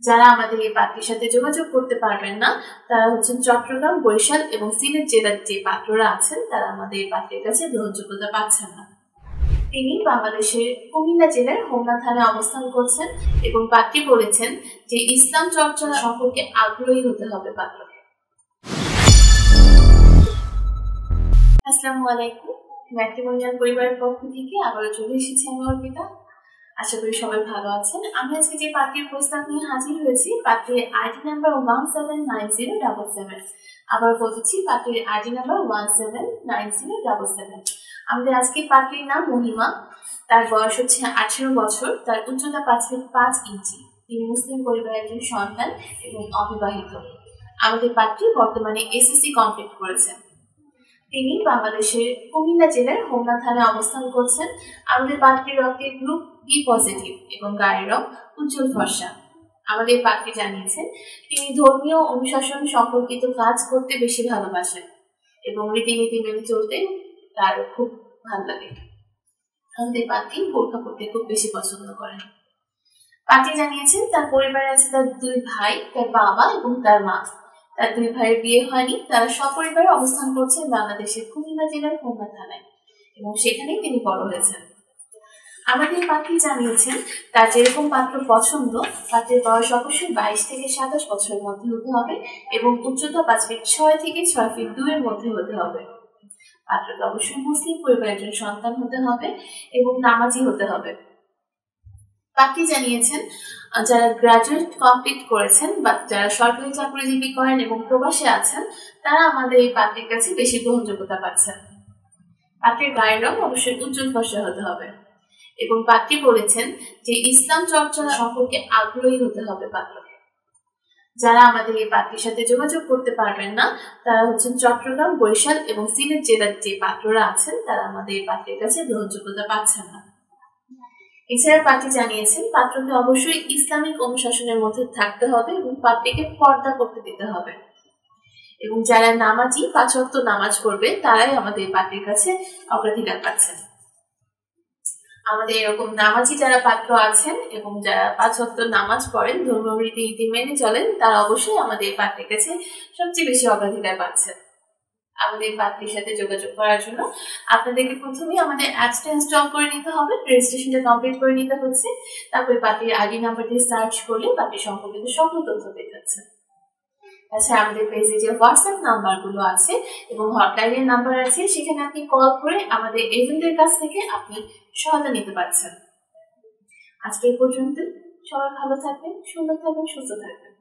যারা আমাদের এই পাত্রের সাথে যোগাযোগ করতে পারবেন না তারা হচ্ছেন চট্টগ্রাম, বরিশাল এবং সিলেট জেলার যে পাত্ররা আছেন তারা আমাদের এই পাত্রের কাছে গ্রহণযোগ্যতা পাচ্ছেন না। তিনি বাংলাদেশের কুমিল্লা জেলার হোমনা থানায় অবস্থান করছেন এবং পাত্রী বলেছেন যে ইসলাম চর্চা সম্পর্কে আগ্রহী হতে হবে পাত্রকে। আসসালামু আলাইকুম, ম্যাট্রিমোনিয়াল পরিবারের পক্ষ থেকে আবারও চলে এসেছি আমি অর্পিতা। আশা করি সবাই ভালো আছেন। আমি আজকে যে পাত্রীর প্রস্তাব নিয়ে হাজির হয়েছি, পাত্রীর আইডি নাম্বার 179077। আবার বলছি, পাত্রীর আইডি নাম্বার 179077। আমাদের আজকে পাত্রীর নাম মহিমা। তার বয়স হচ্ছে 18 বছর। তার উচ্চতা 5 ফিট 5 ইঞ্চি। তিনি মুসলিম পরিবারের একজন সন্তান এবং অবিবাহিত। আমাদের পাত্রী বর্তমানে এসএসসি কমপ্লিট করেছেন। তিনি বাংলাদেশের কুমিল্লা জেলার হোমনা থানায় অবস্থান করছেন। আমাদের পাত্রীর রক্তের গ্রুপ বি পজিটিভ এবং গায়ের রং উজ্জ্বল ফর্সা। আমাদের পাত্রী জানিয়েছেন তিনি ধর্মীয় অনুশাসন সম্পর্কিত কাজ করতে বেশি ভালোবাসেন এবং রীতিনীতি মেনে চলতে তার খুব ভালো লাগে। আমাদের পাত্রী বোরকা পরতে খুব বেশি পছন্দ করেন। পাত্রী জানিয়েছেন তার পরিবারে আছে তার 2 ভাই, তার বাবা এবং তার মা। তার 2 ভাইয়ের বিয়ে হয়নি। তারা সপরিবারে অবস্থান করছেন বাংলাদেশের কুমিল্লা জেলার হোমনা থানায় এবং সেখানেই তিনি বড় হয়েছেন। আমাদের পাত্রী জানিয়েছেন তার যেরকম পাত্র পছন্দ, পাত্রের বয়স অবশ্যই 22 থেকে 27 বছরের মধ্যে হতে হবে এবং উচ্চতা 5 ফিট 6 থেকে 6 ফিট 2 এর মধ্যে হতে হবে। পাত্রকে অবশ্যই মুসলিম পরিবারের একজন সন্তান হতে হবে এবং নামাজি হতে হবে। পাত্রী জানিয়েছেন যারা গ্রাজুয়েট কমপ্লিট করেছেন বা যারা সরকারি চাকরিজীবী করেন এবং প্রবাসে আছেন তারা আমাদের এই পাত্রীর কাছে বেশি গ্রহণযোগ্যতা পাচ্ছেন। পাত্রীর গায়ের রং অবশ্যই উজ্জ্বল ফর্সা হতে হবে এবং পাত্রী বলেছেন যে ইসলাম চর্চা সম্পর্কে আগ্রহী হতে হবে পাত্রকে। যারা আমাদের এই পাত্রীর সাথে যোগাযোগ করতে পারবেন না তারা হচ্ছেন চট্টগ্রাম, বরিশাল এবং সিলেট জেলার যে পাত্ররা আছেন তারা আমাদের এই পাত্রীর কাছে গ্রহণযোগ্যতা পাচ্ছেন না। এছাড়া পাত্রী জানিয়েছেন পাত্রকে অবশ্যই ইসলামিক অনুশাসনের মধ্যে থাকতে হবে এবং পাত্রীকে পর্দা করতে দিতে হবে এবং যারা নামাজি 5 ওয়াক্ত নামাজ পড়বে তারাই আমাদের পাত্রীর কাছে অগ্রাধিকার পাচ্ছেন। আমাদের এরকম নামাজি যারা পাত্র আছেন এবং যারা 5 ওয়াক্ত নামাজ পড়েন, ধর্মীয় রীতিনীতি মেনে চলেন, তারা অবশ্যই আমাদের পাত্রীর কাছে সবচেয়ে বেশি অগ্রাধিকার পাচ্ছেন। আমাদের পাত্রীর সাথে যোগাযোগ করার জন্য আপনাদেরকে প্রথমেই আমাদের অ্যাপসটা ইনস্টল করে নিতে হবে। রেজিস্ট্রেশনটা কমপ্লিট করে নিতে হচ্ছে। তারপরে পাত্রীর আইডি নাম্বার দিয়ে সার্চ করলে পাত্রী সম্পর্কিত সকল তথ্য পেয়ে যাচ্ছে। আচ্ছা, আমাদের পেজে যে হোয়াটসঅ্যাপ নাম্বারগুলো আছে এবং হটলাইনের নাম্বার আছে, সেখানে আপনি কল করে আমাদের এজেন্টের কাছ থেকে আপনি সহায়তা নিতে পারছেন। আজকে এই পর্যন্ত। সবাই ভালো থাকবেন, সুন্দর থাকবেন, সুস্থ থাকবেন।